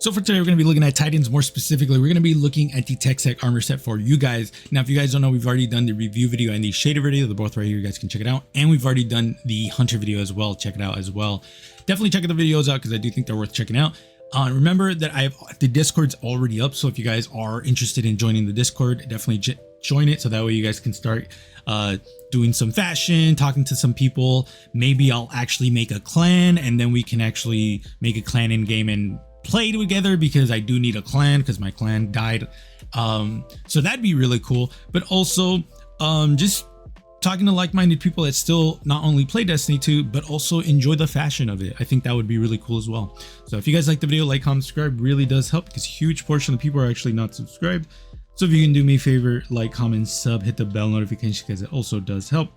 So for today, we're going to be looking at Titans. More specifically, we're going to be looking at the Techsec armor set for you guys. Now, if you guys don't know, we've already done the review video and the shader video. They're both right here. You guys can check it out. And we've already done the Hunter video as well. Check it out as well. Definitely check the videos out because I do think they're worth checking out. Remember that the Discord's already up. So if you guys are interested in joining the Discord, definitely join it. So that way you guys can start doing some fashion, talking to some people. Maybe I'll actually make a clan and then we can actually make a clan in game and play together, because I do need a clan because my clan died. So that'd be really cool. But also just talking to like-minded people that still not only play Destiny 2 but also enjoy the fashion of it. I think that would be really cool as well. So if you guys like the video, like, comment, subscribe really does help, because a huge portion of the people are actually not subscribed. So if you can do me a favor, like, comment, sub, hit the bell notification, because it also does help.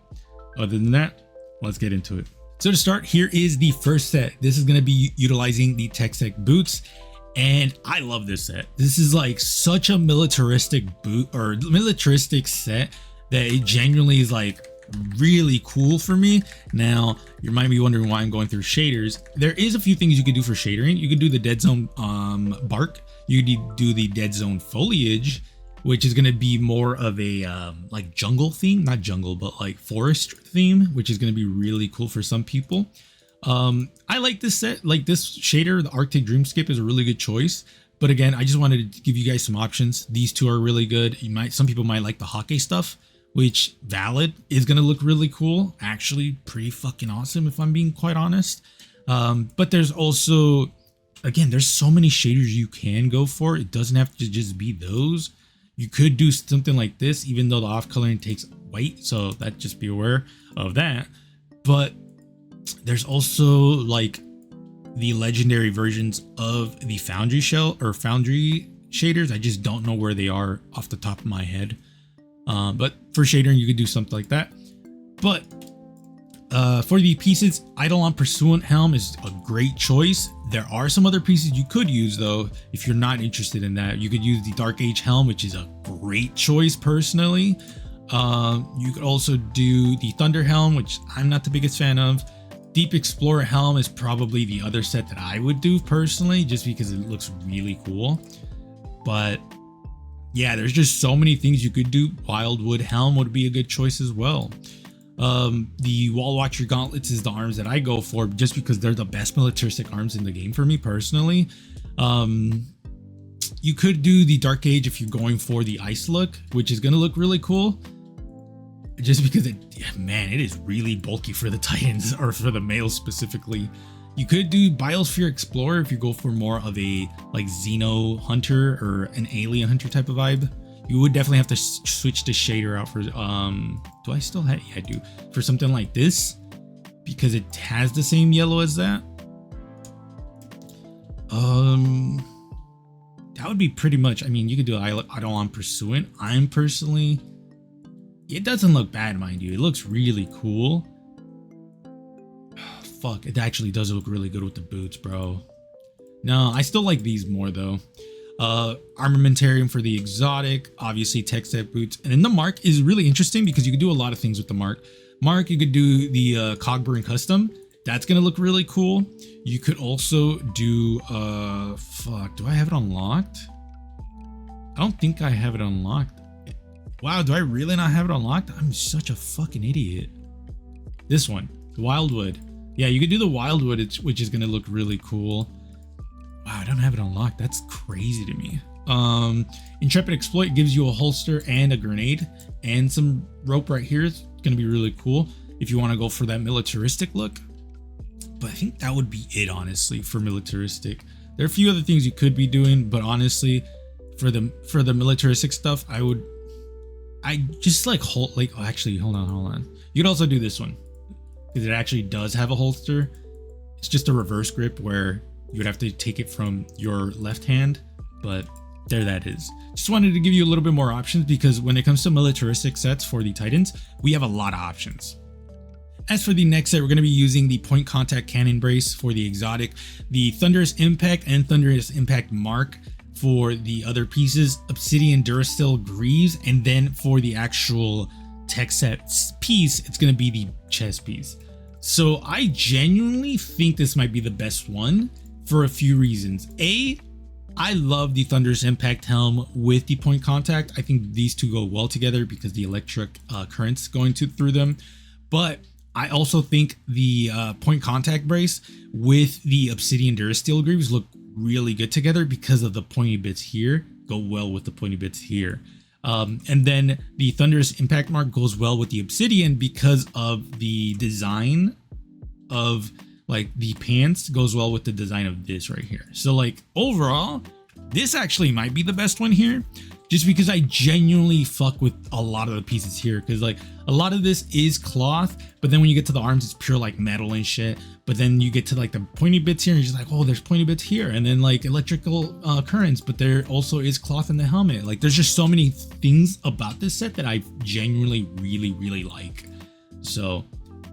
Other than that, let's get into it. So to start, here is the first set. This is going to be utilizing the Techsec boots, and I love this set. This is like such a militaristic boot or militaristic set that it genuinely is like really cool for me. Now, you might be wondering why I'm going through shaders. There is a few things you could do for shadering. You could do the dead zone bark. You could do the dead zone foliage, which is going to be more of a like jungle theme, not jungle, but like forest theme, which is going to be really cool for some people. I like this set, like this shader. The Arctic Dreamscape is a really good choice. But again, I just wanted to give you guys some options. These two are really good. Some people might like the hockey stuff, which Valid is going to look really cool. Actually, pretty fucking awesome, if I'm being quite honest. But there's also, again, there's so many shaders you can go for. It doesn't have to just be those. You could do something like this, even though the off coloring takes white, so that just be aware of that. But there's also like the legendary versions of the Foundry shell or Foundry shaders. I just don't know where they are off the top of my head. But for shadering, you could do something like that. But for the pieces, Eidolon Pursuant Helm is a great choice. There are some other pieces you could use though, if you're not interested in that. You could use the Dark Age Helm, which is a great choice personally. You could also do the Thunder Helm, which I'm not the biggest fan of. Deep Explorer Helm is probably the other set that I would do personally, just because it looks really cool. But yeah, there's just so many things you could do. Wildwood Helm would be a good choice as well. The Wall Watcher Gauntlets is the arms that I go for, just because they're the best militaristic arms in the game for me personally. You could do the Dark Age if you're going for the ice look, which is going to look really cool, just because man, it is really bulky for the Titans, or for the males specifically. You could do Biosphere Explorer if you go for more of a like Xeno Hunter or an Alien Hunter type of vibe. You would definitely have to switch the shader out for, do I still have, yeah, I do, for something like this, because it has the same yellow as that. That would be pretty much, I mean, you could do Eidolon Pursuant. I'm personally, it doesn't look bad, mind you. It looks really cool. Fuck, it actually does look really good with the boots, bro. No, I still like these more though. Armamentarium for the exotic, obviously Techsec boots, and then the mark is really interesting because you could do a lot of things with the mark. You could do the Cogburn custom. That's gonna look really cool. You could also do fuck, do I have it unlocked? I don't think I have it unlocked. Wow, do I really not have it unlocked? I'm such a fucking idiot. This one, the Wildwood. Yeah, you could do the Wildwood, which is gonna look really cool. Wow, I don't have it unlocked. That's crazy to me. Intrepid Exploit gives you a holster and a grenade and some rope right here. It's gonna be really cool if you want to go for that militaristic look. But I think that would be it, honestly, for militaristic. There are a few other things you could be doing, but honestly, for the militaristic stuff, I just like actually, hold on. You could also do this one, because it actually does have a holster. It's just a reverse grip where you would have to take it from your left hand, but there that is. Just wanted to give you a little bit more options, because when it comes to militaristic sets for the Titans, we have a lot of options. As for the next set, we're going to be using the Point Contact Cannon Brace for the exotic, the Thunderous Impact and Thunderous Impact Mark for the other pieces, Obsidian Durasteel Greaves, and then for the actual Techsec piece, it's going to be the chest piece. So I genuinely think this might be the best one for a few reasons. A, I love the Thunderous Impact helm with the point contact. I think these two go well together because the electric currents going through them. But I also think the point contact brace with the Obsidian Durasteel Greaves look really good together because of the pointy bits here go well with the pointy bits here. And then the Thunderous Impact mark goes well with the Obsidian because of the design of like the pants goes well with the design of this right here. So like overall, this actually might be the best one here just because I genuinely fuck with a lot of the pieces here. Cause like a lot of this is cloth, but then when you get to the arms, it's pure like metal and shit. But then you get to like the pointy bits here and you're just like, oh, there's pointy bits here. And then like electrical currents, but there also is cloth in the helmet. Like there's just so many things about this set that I genuinely really like. So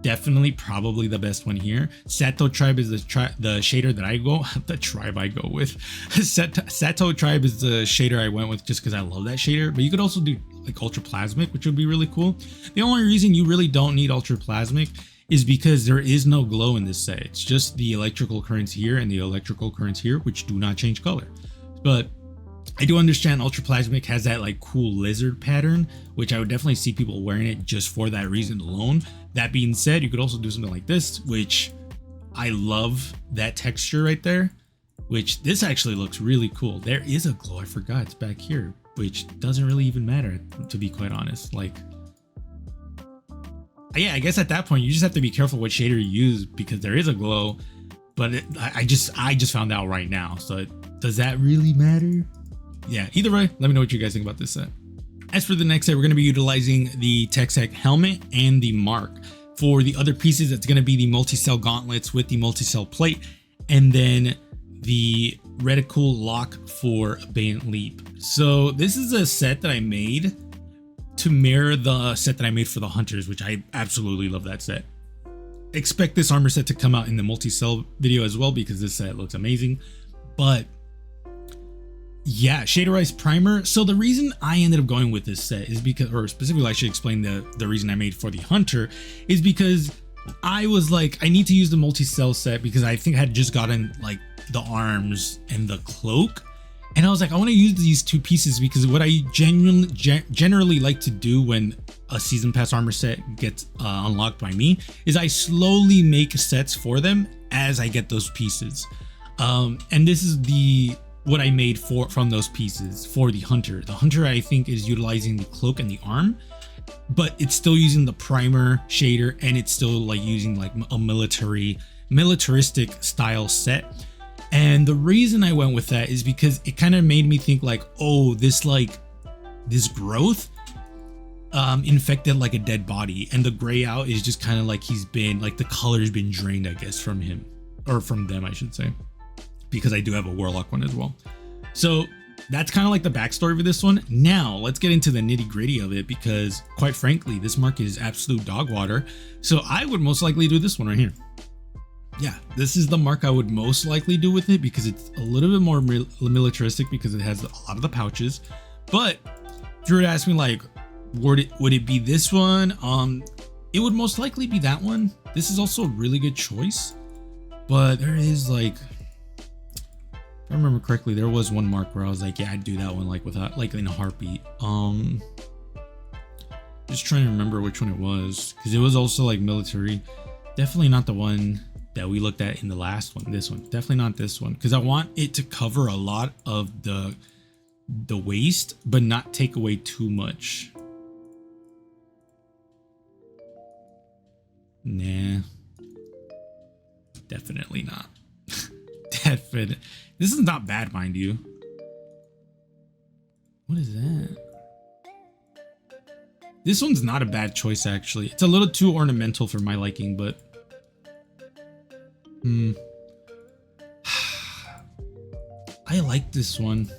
definitely probably the best one here. Sato Tribe is the shader that I go, the tribe I go with. Sato Tribe is the shader I went with just because I love that shader. But you could also do like Ultra Plasmic, which would be really cool. The only reason you really don't need Ultra Plasmic is because there is no glow in this set. It's just the electrical currents here and the electrical currents here, which do not change color. But I do understand Ultra Plasmic has that like cool lizard pattern, which I would definitely see people wearing it just for that reason alone. That being said, you could also do something like this, which I love that texture right there, which this actually looks really cool. There is a glow, I forgot it's back here, which doesn't really even matter, to be quite honest. Like, yeah, I guess at that point, you just have to be careful what shader you use because there is a glow, but I just found out right now. So does that really matter? Yeah, either way, let me know what you guys think about this set. As for the next set, we're going to be utilizing the Techsec helmet and the mark. For the other pieces, it's going to be the multi-cell gauntlets with the multi-cell plate, and then the reticle lock for Bayonet Leap. So this is a set that I made to mirror the set that I made for the Hunters, which I absolutely love that set. Expect this armor set to come out in the multi-cell video as well because this set looks amazing. But yeah, Shaderized Primer. So the reason I ended up going with this set is because, or specifically I should explain the reason I made for the Hunter is because I was like, I need to use the multi-cell set because I think I had just gotten like the arms and the cloak. And I was like, I want to use these two pieces because what I generally like to do when a season pass armor set gets unlocked by me is I slowly make sets for them as I get those pieces. And this is what I made from those pieces for the Hunter. The Hunter I think is utilizing the cloak and the arm, but it's still using the primer shader and it's still like using like a militaristic style set. And the reason I went with that is because it kind of made me think like, oh, this growth infected like a dead body, and the gray out is just kind of like he's been like the color's been drained, I guess, from him, or from them I should say, because I do have a Warlock one as well. So that's kind of like the backstory for this one. Now let's get into the nitty gritty of it because quite frankly, this mark is absolute dog water. So I would most likely do this one right here. Yeah, this is the mark I would most likely do with it because it's a little bit more militaristic because it has a lot of the pouches. But if you were to ask me like, would it be this one? It would most likely be that one. This is also a really good choice, but there is like, if I remember correctly, there was one mark where I was like, yeah, I'd do that one like without like in a heartbeat. Just trying to remember which one it was because it was also like military. Definitely not the one that we looked at in the last one. This one, definitely not this one, because I want it to cover a lot of the waist but not take away too much. Nah, definitely not. Definitely. This is not bad, mind you. What is that? This one's not a bad choice actually. It's a little too ornamental for my liking, but I like this one.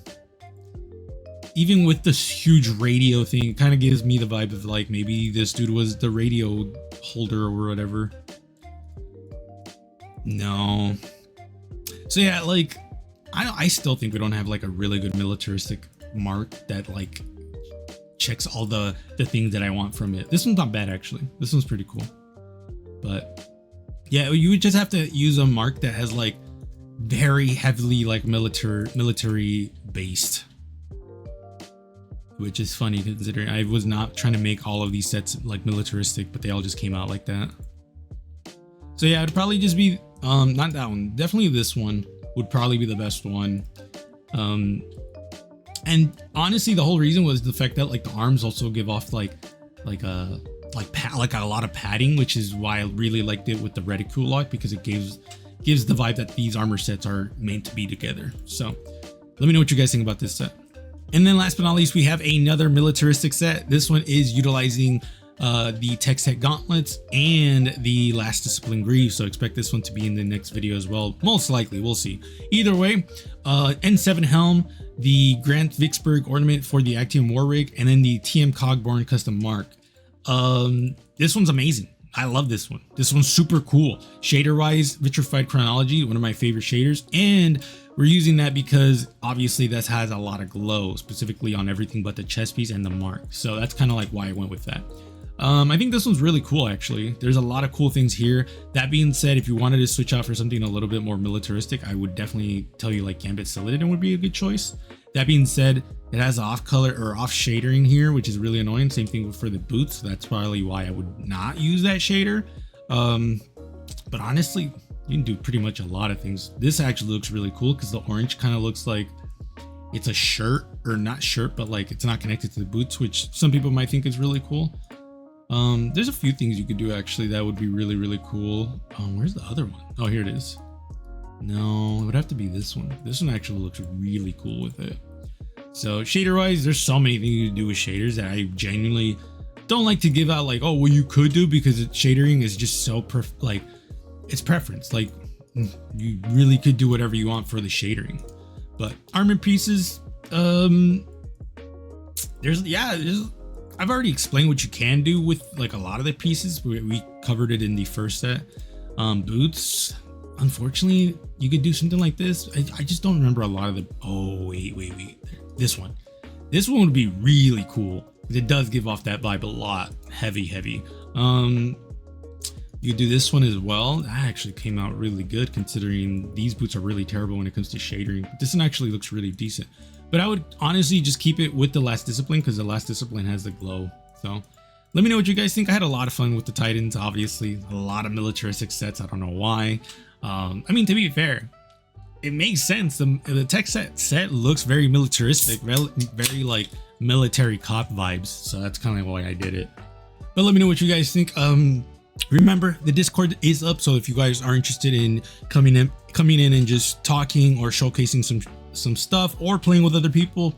Even with this huge radio thing, it kind of gives me the vibe of like maybe this dude was the radio holder or whatever. No. So yeah, like I still think we don't have like a really good militaristic mark that like checks all the things that I want from it. This one's not bad actually. This one's pretty cool. But yeah, you would just have to use a mark that has like very heavily like military based, which is funny considering I was not trying to make all of these sets like militaristic, but they all just came out like that. So yeah, it'd probably just be not that one, definitely this one would probably be the best one. And honestly, the whole reason was the fact that like the arms also give off like a lot of padding, which is why I really liked it with the reticule lock, because it gives the vibe that these armor sets are meant to be together. So let me know what you guys think about this set. And then last but not least, we have another militaristic set. This one is utilizing the Techsec gauntlets and the last discipline greaves, so expect this one to be in the next video as well, most likely. We'll see. Either way, N7 helm, the Grant Vicksburg ornament for the Actium war rig, and then the TM Cogborn custom mark. This one's amazing. I love this one. This one's super cool. Shader wise, Vitrified Chronology, one of my favorite shaders, and we're using that because obviously that has a lot of glow, specifically on everything but the chest piece and the mark. So that's kind of like why I went with that. I think this one's really cool, actually. There's a lot of cool things here. That being said, if you wanted to switch out for something a little bit more militaristic, I would definitely tell you like Gambit Celadon would be a good choice. That being said, it has off color or off shadering here, which is really annoying. Same thing for the boots. That's probably why I would not use that shader. But honestly, you can do pretty much a lot of things. This actually looks really cool because the orange kind of looks like it's a shirt, or not shirt, but like it's not connected to the boots, which some people might think is really cool. There's a few things you could do actually that would be really, really cool. Where's the other one? Oh, here it is. No, it would have to be this one. This one actually looks really cool with it. So shader wise, there's so many things you can do with shaders that I genuinely don't like to give out like, oh, well, you could do, because shadering is just so like it's preference. Like you really could do whatever you want for the shadering. But armor pieces, I've already explained what you can do with like a lot of the pieces. We covered it in the first set. Boots, unfortunately, you could do something like this. I just don't remember a lot of the. Oh wait. This one would be really cool. It does give off that vibe a lot. Heavy. You could do this one as well. That actually came out really good considering these boots are really terrible when it comes to shadering. But this one actually looks really decent. But I would honestly just keep it with the last discipline because the last discipline has the glow. So let me know what you guys think. I had a lot of fun with the Titans, obviously. A lot of militaristic sets. I don't know why. I mean, to be fair, it makes sense. The Techsec set looks very militaristic, very like military cop vibes. So that's kind of why I did it. But let me know what you guys think. Remember, the Discord is up. So if you guys are interested in coming in and just talking or showcasing some stuff or playing with other people,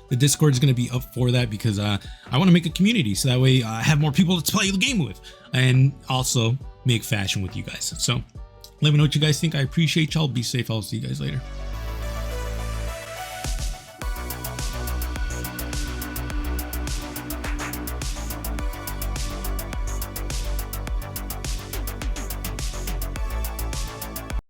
the Discord is going to be up for that, because I want to make a community so that way I have more people to play the game with and also make fashion with you guys. So let me know what you guys think. I appreciate y'all. Be safe. I'll see you guys later.